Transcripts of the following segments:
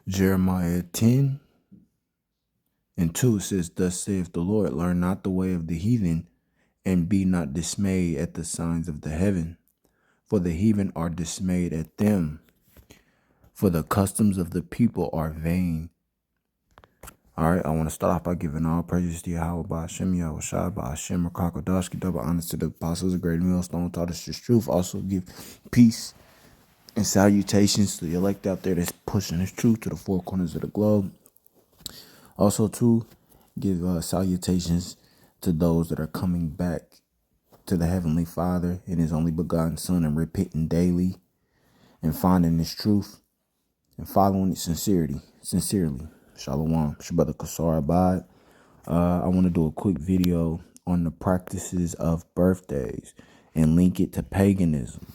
Jeremiah 10:2 says, "Thus saith the Lord, learn not the way of the heathen, and be not dismayed at the signs of the heaven. For the heathen are dismayed at them, for the customs of the people are vain." All right, I want to start off by giving all praises to Yahweh, by Hashem, Yahweh Shai, by Hashem, Rakakodaski, double honors to the apostles, a great millstone, taught us this truth. Also give peace and salutations to the elect out there that's pushing this truth to the four corners of the globe. Also, to give salutations to those that are coming back to the Heavenly Father and His only begotten Son and repenting daily and finding this truth and following it sincerely. Shalom. It's your brother Kasar Abad. I want to do a quick video on the practices of birthdays and link it to paganism,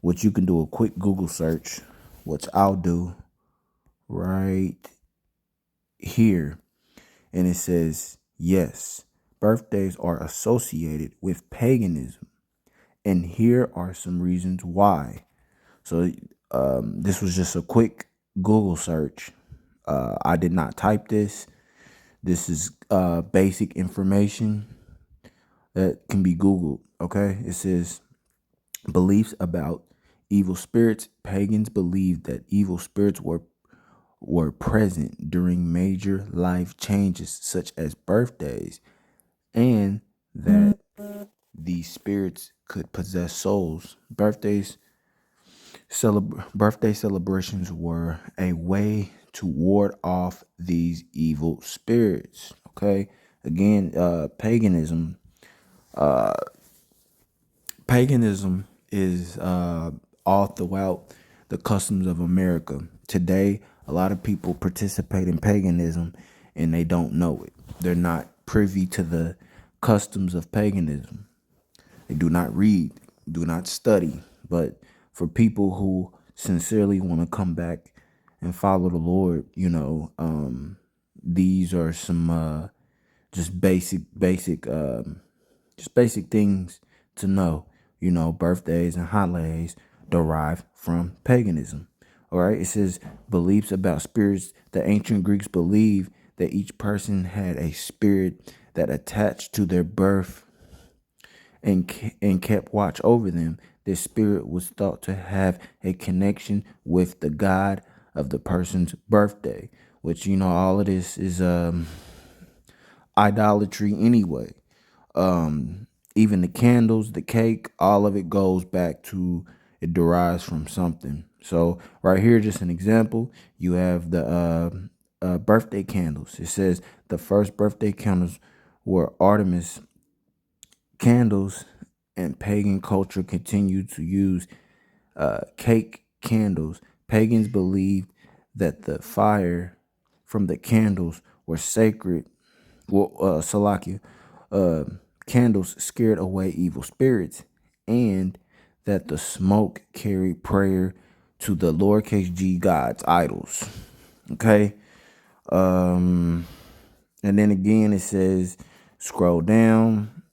which you can do a quick Google search, which I'll do right here. And it says, yes, birthdays are associated with paganism. And here are some reasons why. So this was just a quick Google search. I did not type this. This is basic information that can be Googled. Okay. It says beliefs about evil spirits. Pagans believed that evil spirits were present during major life changes such as birthdays, and that these spirits could possess souls. Birthday celebrations were a way to ward off these evil spirits. Okay. Again, paganism is all throughout the customs of America. Today, a lot of people participate in paganism and they don't know it. They're not privy to the customs of paganism. They do not read, do not study. But for people who sincerely want to come back and follow the Lord, these are some just basic things to know. Birthdays and holidays derive from paganism. All right. It says beliefs about spirits. The ancient Greeks believed that each person had a spirit that attached to their birth and kept watch over them. This spirit was thought to have a connection with the god of the person's birthday, which, all of this is idolatry anyway. Even the candles, the cake, all of it goes back to, it derives from something. So right here, just an example, you have the birthday candles. It says the first birthday candles were Artemis candles, and pagan culture continued to use cake candles. Pagans believed that the fire from the candles were sacred. Salakia, candles scared away evil spirits, and that the smoke carried prayer to the lowercase g gods, idols. Okay. And then again, it says, scroll down.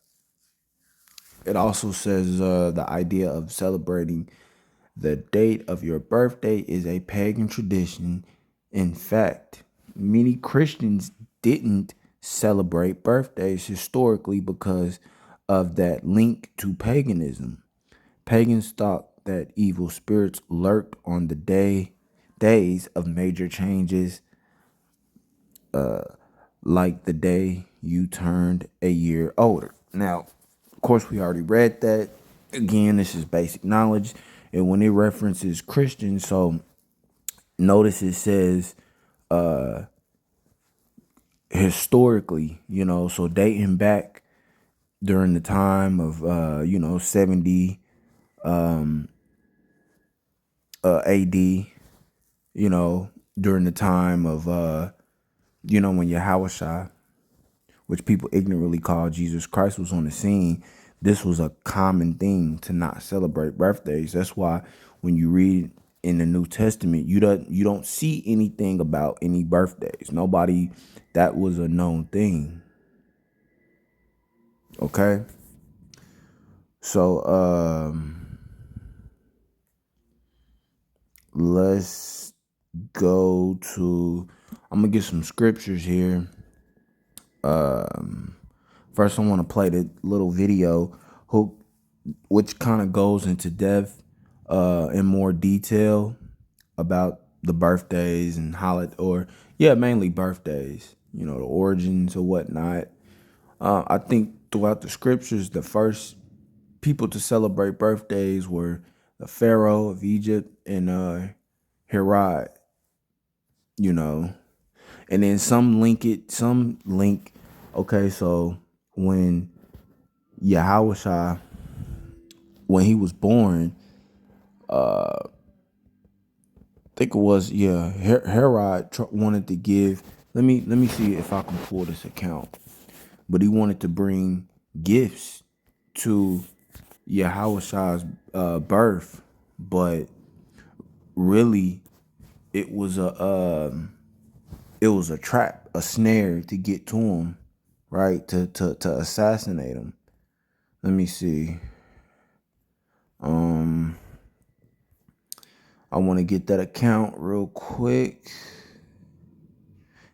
It also says the idea of celebrating the date of your birthday is a pagan tradition. In fact, many Christians didn't celebrate birthdays historically because of that link to paganism. Pagans thought that evil spirits lurked on the days of major changes, like the day you turned a year older. Now, of course, we already read that. Again, this is basic knowledge. And when it references Christians, so notice it says historically, so dating back during the time of 70 AD, during the time of when Yahushua, which people ignorantly call Jesus Christ, was on the scene. This was a common thing to not celebrate birthdays. That's why when you read in the New Testament, you don't see anything about any birthdays. Nobody, that was a known thing. Okay. So let's go to, I'm gonna get some scriptures here. First, I want to play the little video, which kind of goes into depth, in more detail about the birthdays and mainly birthdays. You know, the origins or whatnot. I think throughout the scriptures, the first people to celebrate birthdays were the Pharaoh of Egypt and Herod. You know, and then some link. Okay, so when Yahushua, when he was born, I think it was, Herod wanted to give. Let me see if I can pull this account. But he wanted to bring gifts to Yahushua's birth, but really it was a trap, a snare to get to him, right? To assassinate him. Let me see. I want to get that account real quick.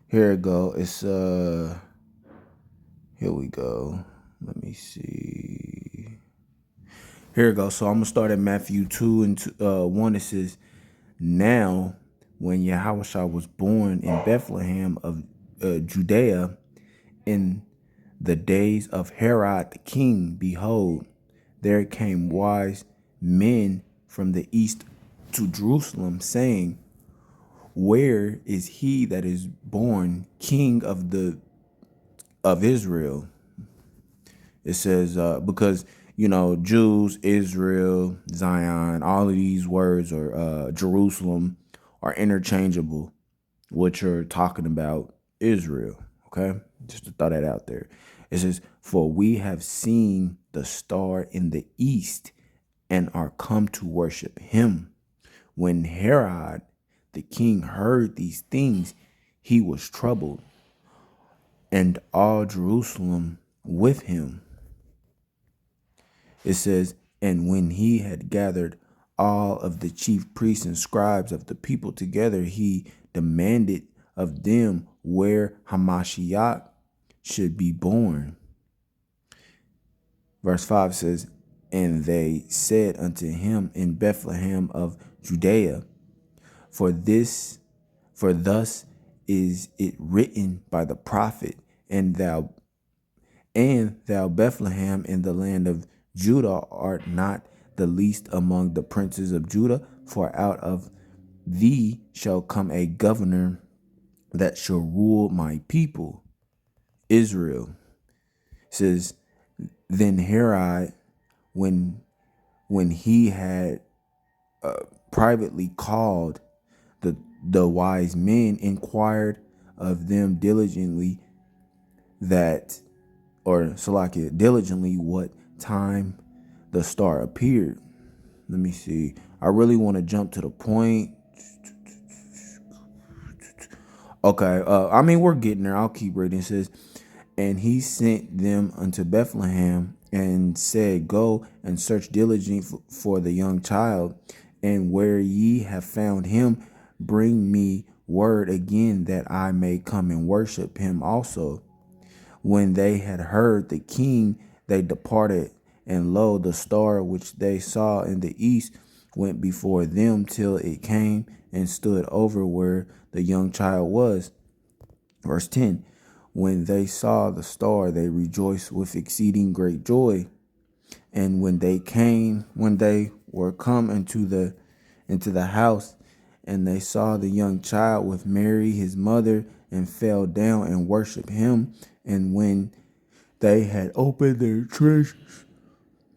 Here it go. It's here we go. Let me see. Here it goes. So I'm gonna start at Matthew 2 and 1. It says, "Now, when Yahushua was born in Bethlehem of Judea, in the days of Herod the king, behold, there came wise men from the east to Jerusalem, saying, Where is he that is born King of Israel?" It says, because, Jews, Israel, Zion, all of these words, or Jerusalem, are interchangeable, which are talking about Israel. Okay, just to throw that out there. It says, "For we have seen the star in the east and are come to worship him." When Herod the king heard these things, he was troubled, and all Jerusalem with him. It says, "And when he had gathered all of the chief priests and scribes of the people together, he demanded of them where Hamashiach should be born." Verse 5 says, "And they said unto him, In Bethlehem of Judea, for thus is it written by the prophet, and thou Bethlehem in the land of Judah art not the least among the princes of Judah, for out of thee shall come a governor that shall rule my people Israel." It says, "Then Herod, when he had privately called the wise men, inquired of them diligently what time the star appeared." Let me see. I really want to jump to the point. Okay, we're getting there. I'll keep reading. It says, "And he sent them unto Bethlehem and said, Go and search diligently for the young child, and where ye have found him, bring me word again that I may come and worship him also." When they had heard the king, they departed, and lo, the star which they saw in the east went before them till it came and stood over where the young child was. Verse 10, "When they saw the star, they rejoiced with exceeding great joy. And when they were come into the house, and they saw the young child with Mary his mother, and fell down and worshiped him. And when they had opened their treasures,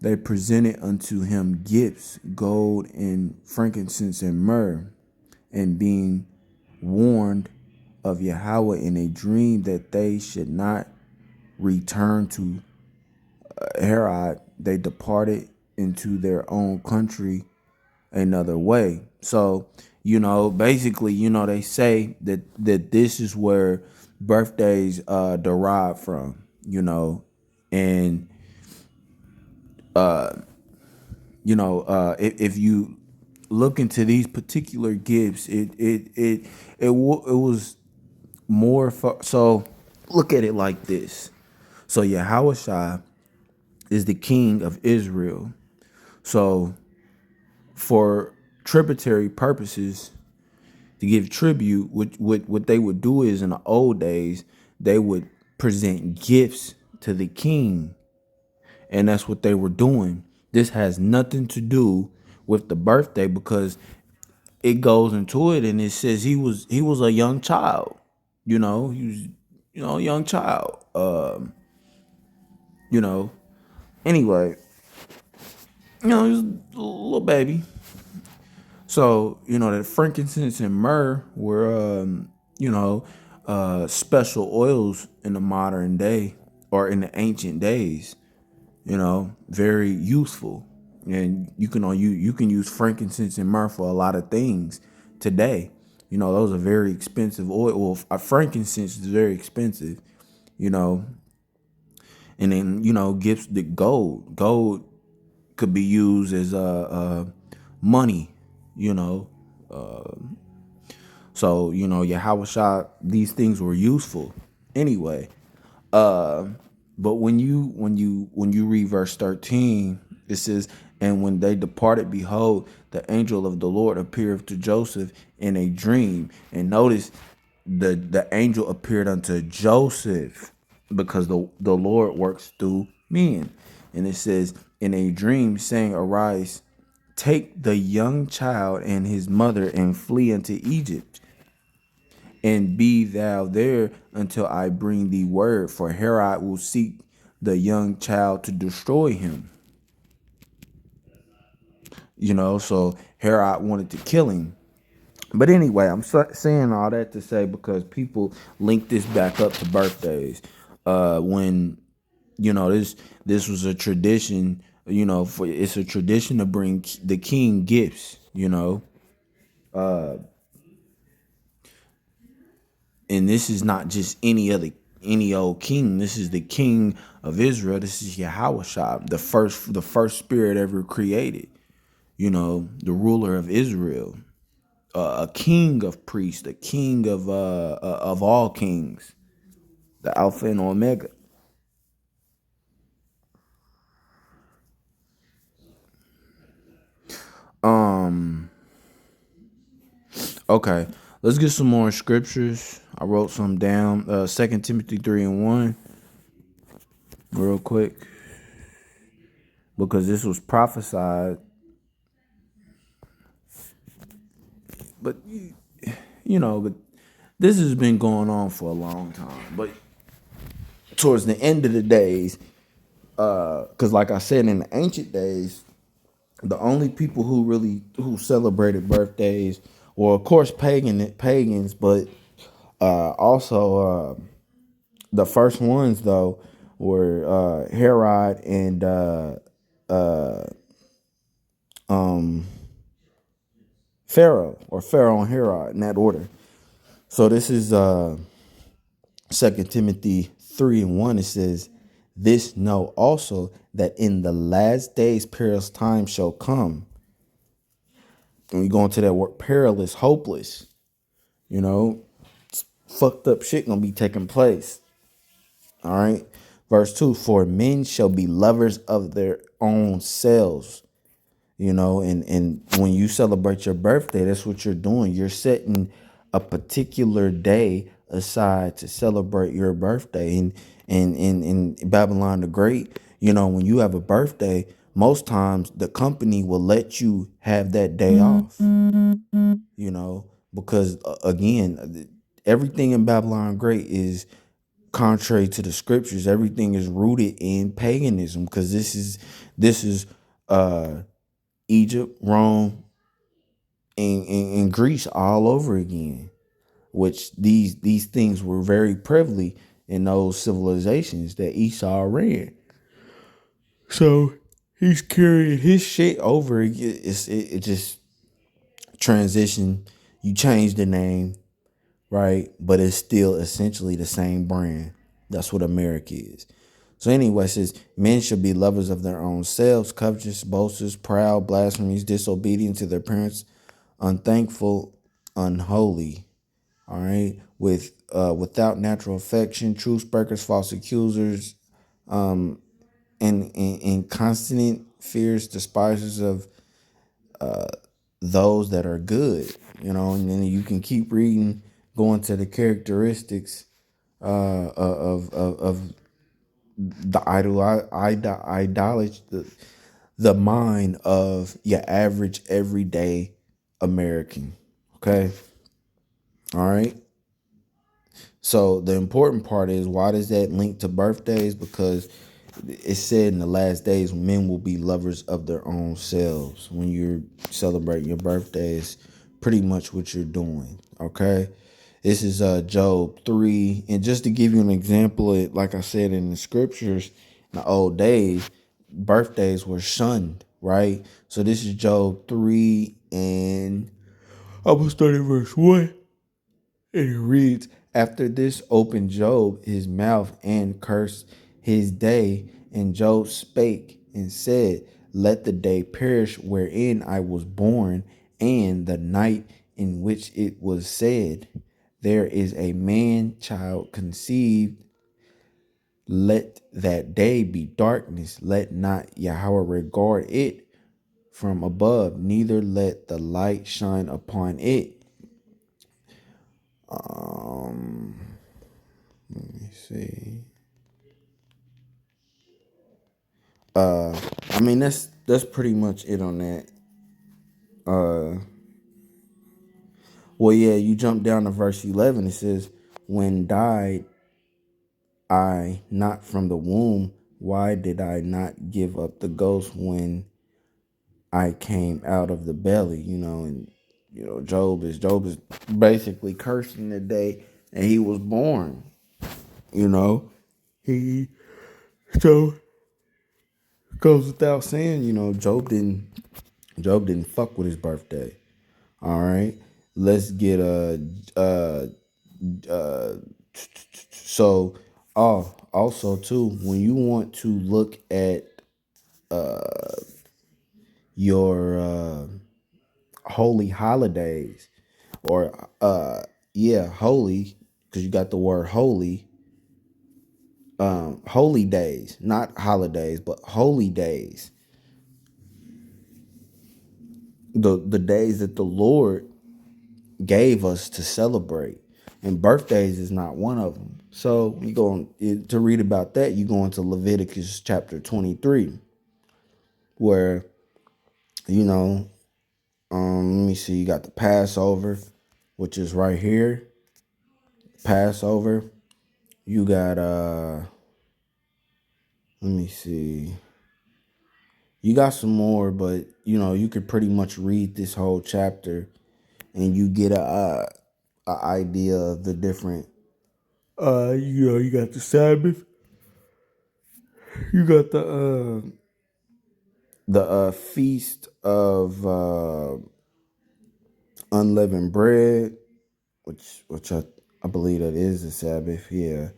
they presented unto him gifts, gold and frankincense and myrrh. And being warned of Yahweh in a dream that they should not return to Herod, they departed into their own country another way." So, basically, they say that this is where birthdays derive from, and if you look into these particular gifts, it was more for, so look at it like this. So Yahushua is the king of Israel. So for tributary purposes, to give tribute, what they would do is in the old days, they would present gifts to the king. And that's what they were doing. This has nothing to do with the birthday, because it goes into it and it says he was a young child. He was, a young child. You know. Anyway, he was a little baby. So, that frankincense and myrrh were, special oils in the modern day or in the ancient days, very useful. And you can use frankincense and myrrh for a lot of things today. Those are very expensive oil. Well, frankincense is very expensive, you know, and then, gifts, the gold could be used as money, you know. So, Yahweh, these things were useful anyway. But when you read verse 13, it says, "And when they departed, behold, the angel of the Lord appeared to Joseph in a dream." And notice the angel appeared unto Joseph, because the Lord works through men. And it says, in a dream, saying, "Arise, take the young child and his mother, and flee into Egypt, and be thou there until I bring thee word, for Herod will seek the young child to destroy him." So Herod wanted to kill him. But anyway, I'm saying all that to say, because people link this back up to birthdays. When this was a tradition, it's a tradition to bring the king gifts, and this is not just any old king. This is the king of Israel. This is Yahweh, the first spirit ever created. The ruler of Israel, a king of priests, a king of all kings, the Alpha and Omega. Okay, let's get some more scriptures. I wrote some down. 2 Timothy 3:1, real quick, because this was prophesied. But but this has been going on for a long time. But towards the end of the days, because like I said, in the ancient days, the only people who celebrated birthdays were, of course, pagans, but also the first ones though were Herod and Pharaoh and Herod, in that order. So this is 2 Timothy 3:1. It says, "This know also, that in the last days perilous times shall come." When we go into that word perilous, hopeless, fucked up shit gonna be taking place. All right. Verse 2, "For men shall be lovers of their own selves." And when you celebrate your birthday, that's what you're doing. You're setting a particular day aside to celebrate your birthday. And in Babylon the Great, when you have a birthday, most times the company will let you have that day off. Because again, everything in Babylon Great is contrary to the scriptures. Everything is rooted in paganism, because this is Egypt, Rome, and Greece all over again. Which these things were very prevalent in those civilizations that Esau ran. So he's carrying his shit over. It just transition. You change the name, right? But it's still essentially the same brand. That's what America is. So anyway, it says men should be lovers of their own selves, covetous, boasters, proud, blasphemies, disobedient to their parents, unthankful, unholy. All right, without natural affection, truce breakers, false accusers, and constant fierce despisers of those that are good. And then you can keep reading, going to the characteristics of the idolatry, the mind of your average everyday American. Okay, all right. So the important part is, why does that link to birthdays? Because it said in the last days men will be lovers of their own selves. When you're celebrating your birthday, is pretty much what you're doing. Okay, this is Job 3, and just to give you an example, like I said in the scriptures, in the old days, birthdays were shunned, right? So this is Job 3, and I'm gonna start at verse 1. And it reads, after this opened Job his mouth and cursed his day. And Job spake and said, let the day perish wherein I was born, and the night in which it was said, there is a man child conceived. Let that day be darkness. Let not Yahweh regard it from above, neither let the light shine upon it. Let me see. I mean, that's pretty much it on that. Well, yeah, you jump down to verse 11. It says, when died I not from the womb, why did I not give up the ghost when I came out of the belly? And Job is basically cursing the day and he was born. He so goes without saying, Job didn't fuck with his birthday. All right, let's get so also too, when you want to look at your holy holidays, or holy, because you got the word holy, holy days, not holidays, but holy days, the days that the Lord gave us to celebrate, and birthdays is not one of them. So you go to read about that, you go into Leviticus chapter 23, where let me see, you got the Passover, which is right here. Passover. You got let me see, you got some more, but you could pretty much read this whole chapter and you get a idea of the different. You got the Sabbath. You got the feast of unleavened bread, which I believe that is the Sabbath. Yeah,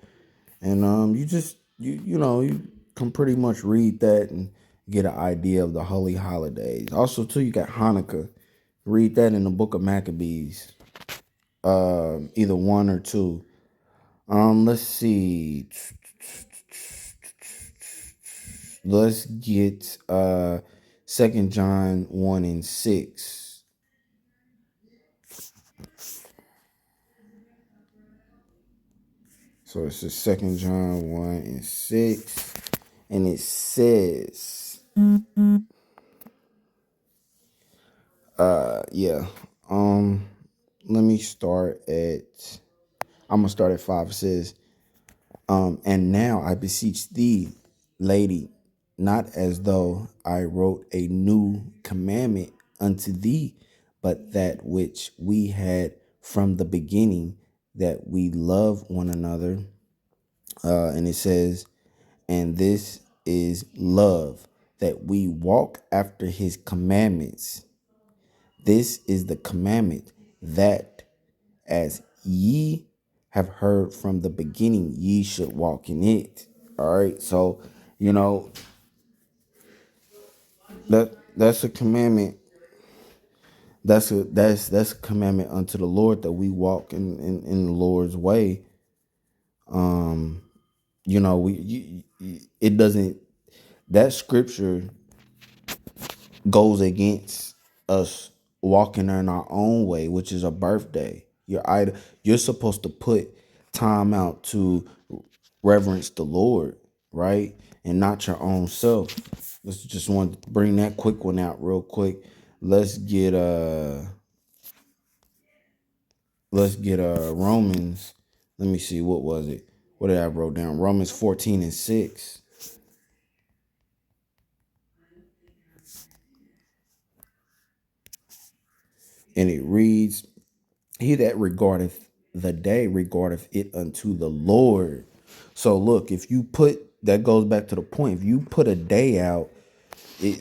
and you can pretty much read that and get an idea of the holy holidays. Also, too, you got Hanukkah. Read that in the Book of Maccabees, either one or two. Let's see. Let's get 2 John 1 and 6. So it's a 2 John 1 and 6. And it says, yeah. Let me start at, I'm gonna start at 5. It says, and now I beseech thee, lady, not as though I wrote a new commandment unto thee, but that which we had from the beginning, that we love one another. And it says, and this is love, that we walk after his commandments. This is the commandment, that as ye have heard from the beginning, ye should walk in it. All right. So, you know, that's a commandment. That's a commandment unto the Lord, that we walk in the Lord's way. You know, it doesn't, that scripture goes against us walking in our own way, which is a birthday. You're supposed to put time out to reverence the Lord, right? And not your own self. Let's just want to bring that quick one out real quick. Let's get Romans. Let me see, what was it? What did I wrote down? Romans 14:6. And it reads, he that regardeth the day regardeth it unto the Lord. So look, if you put, that goes back to the point. If you put a day out,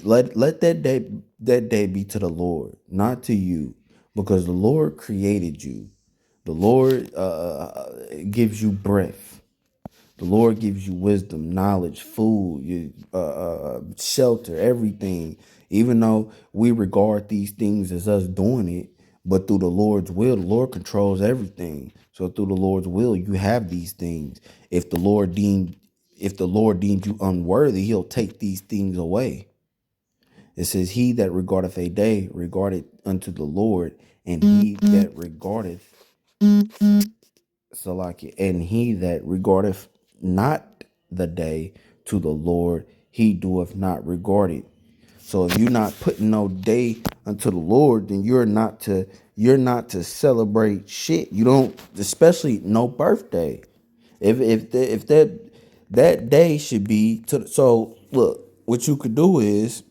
let that day be to the Lord, not to you, because the Lord created you. The Lord gives you breath. The Lord gives you wisdom, knowledge, food, shelter, everything. Even though we regard these things as us doing it, but through the Lord's will, the Lord controls everything. So through the Lord's will, you have these things. If the Lord deemed you unworthy, He'll take these things away. It says, "He that regardeth a day regardeth unto the Lord, and he that regardeth Salaki, and he that regardeth not the day to the Lord, he doeth not regard it." So if you're not putting no day unto the Lord, then you're not to celebrate shit. You don't, especially no birthday. If that day should be to, so look, what you could do is,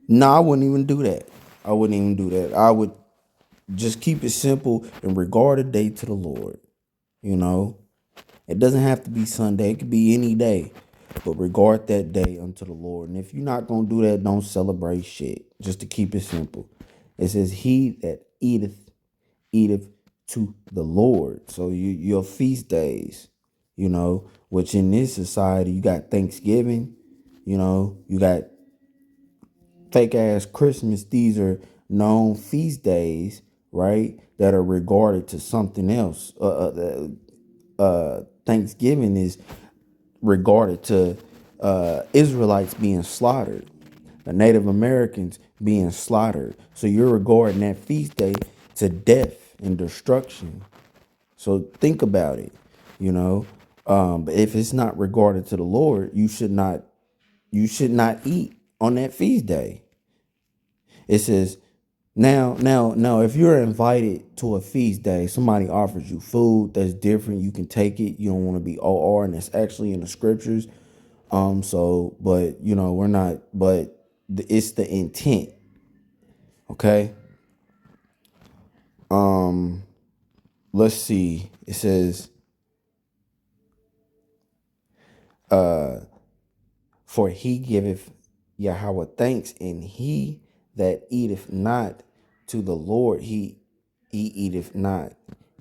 no, I wouldn't even do that. I wouldn't even do that. I would just keep it simple and regard a day to the Lord. You know, it doesn't have to be Sunday. It could be any day. But regard that day unto the Lord. And if you're not going to do that, don't celebrate shit. Just to keep it simple. It says, he that eateth to the Lord. So your feast days, which in this society, you got Thanksgiving, you got fake ass Christmas. These are known feast days, right? That are regarded to something else. Thanksgiving is regarded to Israelites being slaughtered, the Native Americans being slaughtered. So you're regarding that feast day to death and destruction. So think about it, you know. But if it's not regarded to the Lord, you should not eat on that feast day. It says, now, if you're invited to a feast day, somebody offers you food that's different, you can take it. You don't want to be OR, and it's actually in the scriptures. So, but we're not, but it's the intent. Okay. Let's see. It says, for he giveth Yahweh thanks, and he that eateth not to the Lord, he eateth not,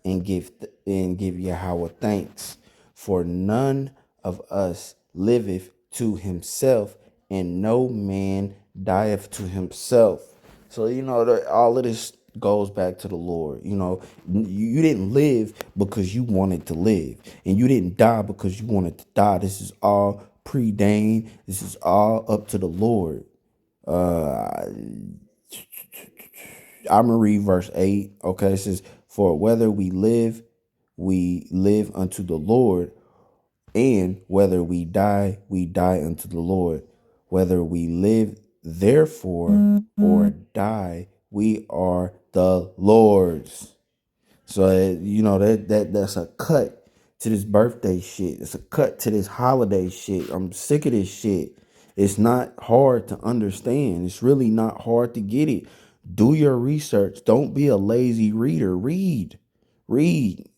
and give Yahweh thanks. For none of us liveth to himself, and no man dieth to himself. So all of this goes back to the Lord. You didn't live because you wanted to live, and you didn't die because you wanted to die. This is all preordained. This is all up to the Lord. I'm gonna read verse 8. Okay, it says, "For whether we live unto the Lord, and whether we die unto the Lord. Whether we live, therefore, or die, we are the Lord's." So that's a cut to this birthday shit. It's a cut to this holiday shit. I'm sick of this shit. It's not hard to understand. It's really not hard to get it. Do your research. Don't be a lazy reader. Read. Link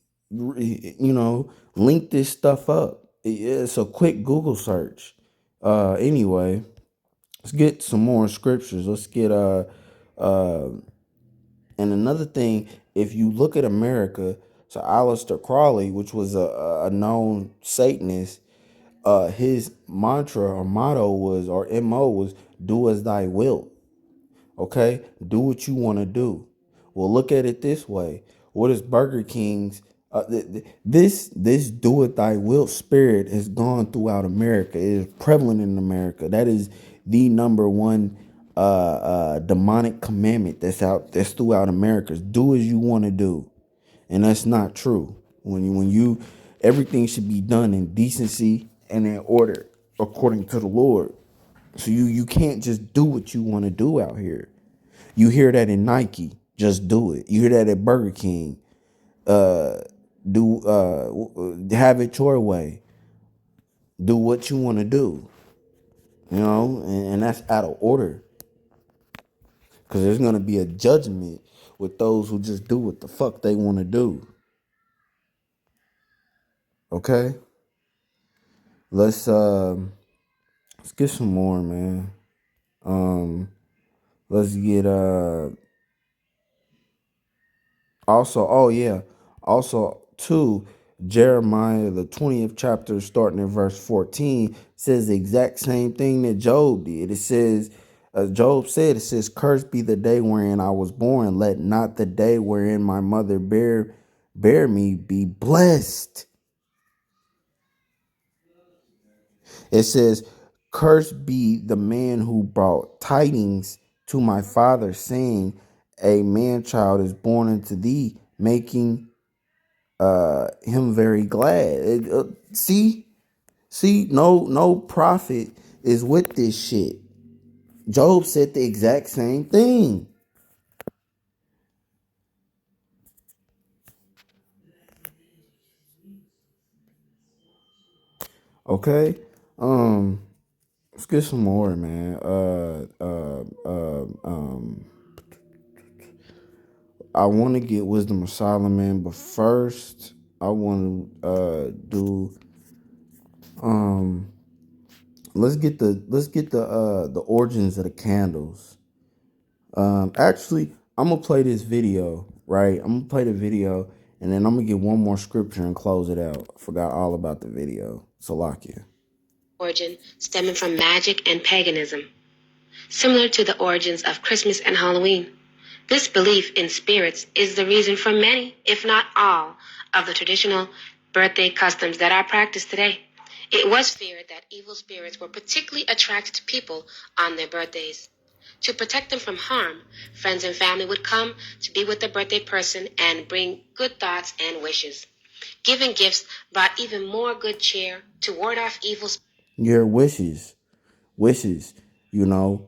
this stuff up. It's a quick Google search. Anyway, let's get some more scriptures. Let's get and another thing, if you look at America, so Aleister Crowley, which was a known Satanist, his mantra or motto was, or MO was, do as thy wilt. Okay, do what you want to do. Well, look at it this way. What is Burger King's? This do it thy will spirit has gone throughout America. It is prevalent in America. That is the number one demonic commandment that's throughout America. Do as you want to do, and that's not true. When you everything should be done in decency and in order according to the Lord. So you can't just do what you want to do out here. You hear that in Nike, just do it. You hear that at Burger King, have it your way. Do what you want to do, and that's out of order. Because there's gonna be a judgment with those who just do what the fuck they want to do. Okay, let's get some more, man. Let's get also, oh yeah, also too, Jeremiah the 20th chapter, starting at verse 14, says the exact same thing that Job did. It says, Job said, it says, "Cursed be the day wherein I was born. Let not the day wherein my mother bear me be blessed." It says, "Cursed be the man who brought tidings to my father, saying, a man child is born unto thee, making him very glad." See, no prophet is with this shit. Job said the exact same thing. Okay, let's get some more, man. I want to get Wisdom of Solomon, but first I want to do let's get the origins of the candles. Actually, I'm gonna play this video, right? I'm gonna play the video, and then I'm gonna get one more scripture and close it out. I forgot all about the video. Salakia. Origin stemming from magic and paganism, similar to the origins of Christmas and Halloween. This belief in spirits is the reason for many, if not all, of the traditional birthday customs that are practiced today. It was feared that evil spirits were particularly attracted to people on their birthdays. To protect them from harm, friends and family would come to be with the birthday person and bring good thoughts and wishes. Giving gifts brought even more good cheer to ward off evil spirits. Your wishes,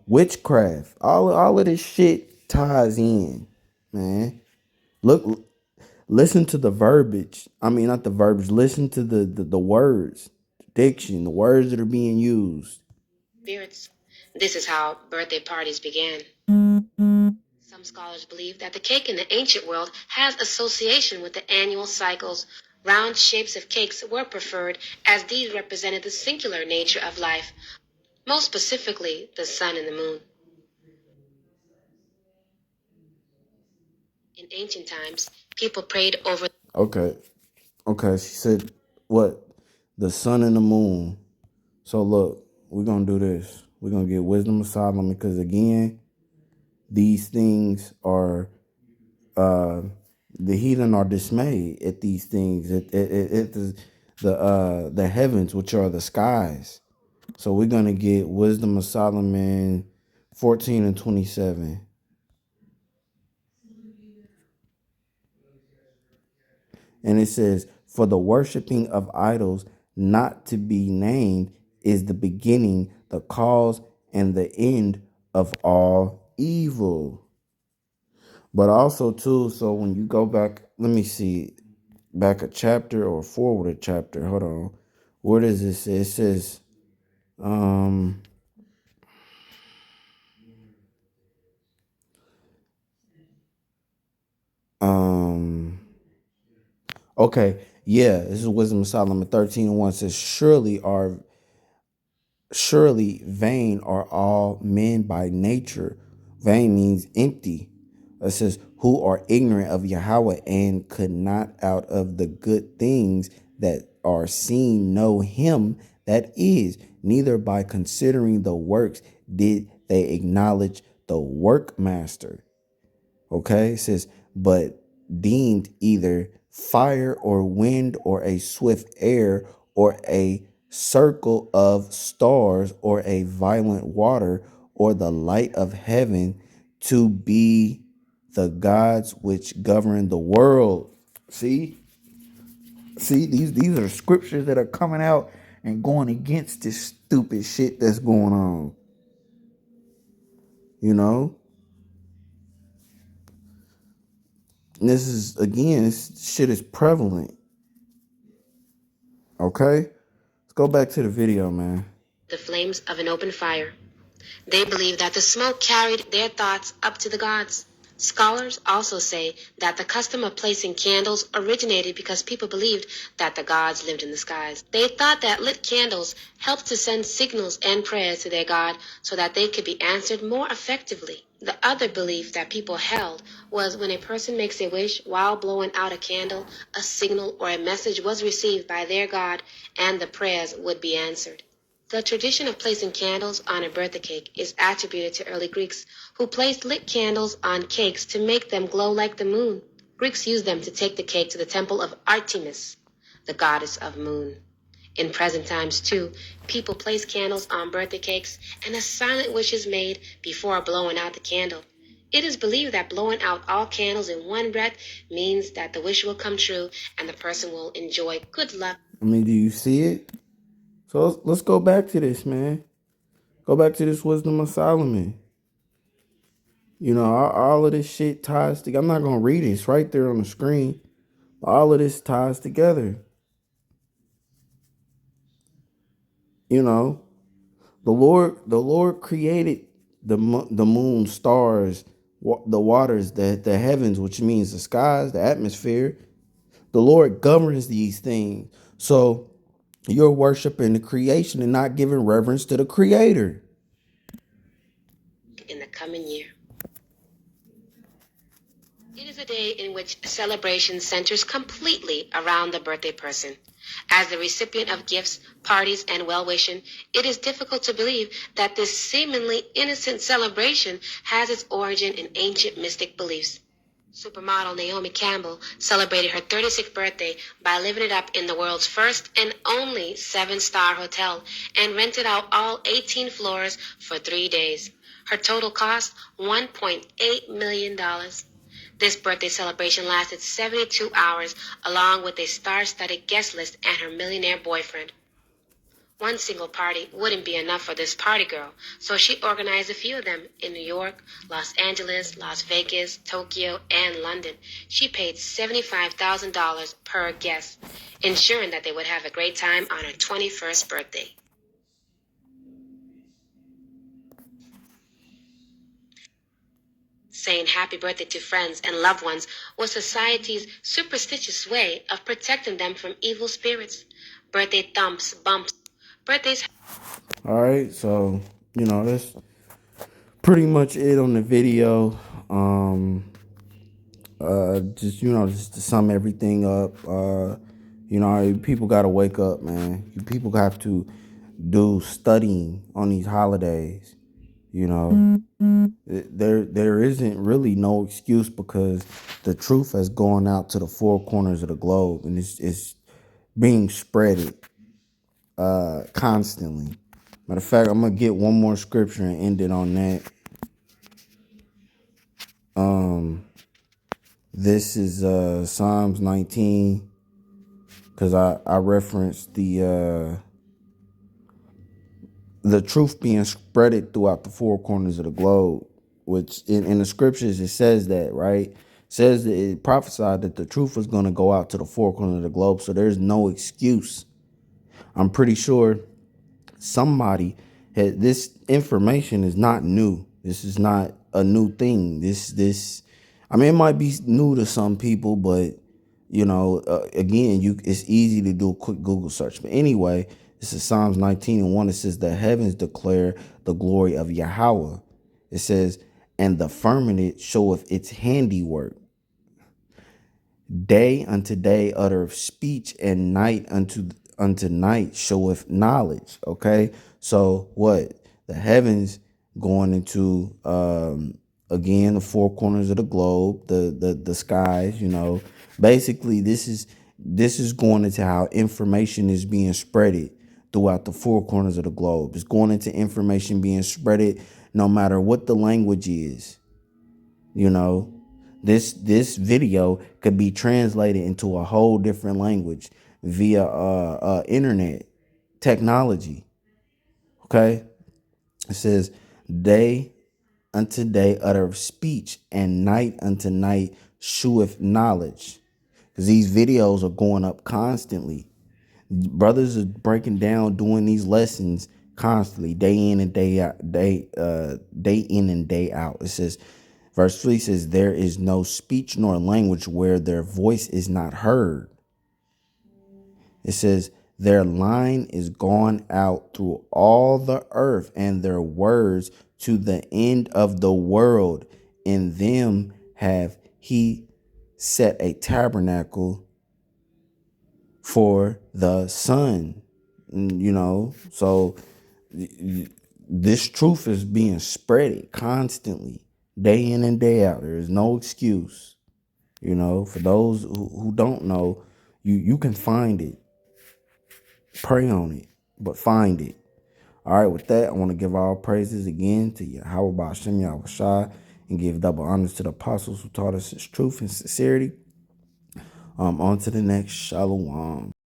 witchcraft. All of this shit ties in, man. Look, listen to the verbiage. I mean, not the verbiage. Listen to the words, diction, the words that are being used. Spirits. This is how birthday parties began. Some scholars believe that the cake in the ancient world has association with the annual cycles. Round shapes of cakes were preferred as these represented the singular nature of life, most specifically the sun and the moon. In ancient times, people prayed over. Okay. She said what? The sun and the moon. So look, we're gonna do this. We're gonna get Wisdom of Solomon, because again, these things are the heathen are dismayed at these things, at the heavens, which are the skies. So we're gonna get Wisdom of Solomon 14 and 27. And it says, "For the worshiping of idols not to be named is the beginning, the cause, and the end of all evil." But also too, so when you go back, let me see, back a chapter or forward a chapter. Hold on. Where does it say? It says, um, um, okay, yeah, this is Wisdom of Solomon 13 and 1. It says, surely vain are all men by nature. Vain means empty. It says, who are ignorant of Yahweh and could not out of the good things that are seen know him That is, neither by considering the works did they acknowledge the workmaster. Okay, it says, but deemed either fire or wind or a swift air or a circle of stars or a violent water or the light of heaven to be the gods which govern the world. See, these are scriptures that are coming out and going against this stupid shit that's going on. You know, and this is, again, this shit is prevalent. Okay, let's go back to the video, man. The flames of an open fire. They believed that the smoke carried their thoughts up to the gods. Scholars also say that the custom of placing candles originated because people believed that the gods lived in the skies. They thought that lit candles helped to send signals and prayers to their god so that they could be answered more effectively. The other belief that people held was when a person makes a wish while blowing out a candle, a signal or a message was received by their god and the prayers would be answered. The tradition of placing candles on a birthday cake is attributed to early Greeks, who placed lit candles on cakes to make them glow like the moon. Greeks used them to take the cake to the temple of Artemis, the goddess of moon. In present times, too, people place candles on birthday cakes and a silent wish is made before blowing out the candle. It is believed that blowing out all candles in one breath means that the wish will come true and the person will enjoy good luck. I mean, do you see it? So let's go back to this, man. Go back to this Wisdom of Solomon. You know, all of this shit ties together. I'm not going to read it. It's right there on the screen. All of this ties together. You know, the Lord created the moon, stars, the waters, the heavens, which means the skies, the atmosphere. The Lord governs these things. So you're worshiping the creation and not giving reverence to the creator. In the coming year. It is a day in which celebration centers completely around the birthday person. As the recipient of gifts, parties, and well-wishing, it is difficult to believe that this seemingly innocent celebration has its origin in ancient mystic beliefs. Supermodel Naomi Campbell celebrated her 36th birthday by living it up in the world's first and only 7-star hotel and rented out all 18 floors for 3 days. Her total cost, $1.8 million. This birthday celebration lasted 72 hours, along with a star-studded guest list and her millionaire boyfriend. One single party wouldn't be enough for this party girl, so she organized a few of them in New York, Los Angeles, Las Vegas, Tokyo, and London. She paid $75,000 per guest, ensuring that they would have a great time on her 21st birthday. Saying happy birthday to friends and loved ones was society's superstitious way of protecting them from evil spirits. Birthday thumps, bumps, birthdays. All right, so you know that's pretty much it on the video. Just to sum everything up, people gotta wake up, man. People have to do studying on these holidays. You know, there isn't really no excuse because the truth has gone out to the four corners of the globe and it's being spreaded constantly. Matter of fact, I'm gonna get one more scripture and end it on that. This is Psalms 19, because I referenced the truth being spreaded throughout the four corners of the globe, which in the scriptures it says that, right? It says that it prophesied that the truth was going to go out to the four corners of the globe, so there's no excuse. I'm pretty sure somebody had this information is not new. This is not a new thing. It might be new to some people, but again, it's easy to do a quick Google search. But anyway, this is Psalms 19:1. It says, the heavens declare the glory of Yahweh. It says, and the firmament showeth its handiwork. Day unto day uttereth speech, and night unto unto night showeth knowledge. Okay, so what? The heavens going into again the four corners of the globe, the skies, you know. Basically, this is going into how information is being spreaded throughout the four corners of the globe. It's going into information being spreaded no matter what the language is. You know, this video could be translated into a whole different language via internet technology. Okay, it says day unto day uttereth speech, and night unto night sheweth knowledge. Because these videos are going up constantly. Brothers are breaking down, doing these lessons constantly, day in and day out, day in and day out. It says, verse 3 says, there is no speech nor language where their voice is not heard. It says, their line is gone out through all the earth, and their words to the end of the world. In them have he set a tabernacle for the sun. You know, so this truth is being spread constantly, day in and day out. There is no excuse. You know, for those who don't know, you can find it. Pray on it, but find it. All right, with that, I want to give all praises again to Yahweh Ba'ashem Yahushua, and give double honors to the apostles who taught us his truth and sincerity. On to the next. Shalom.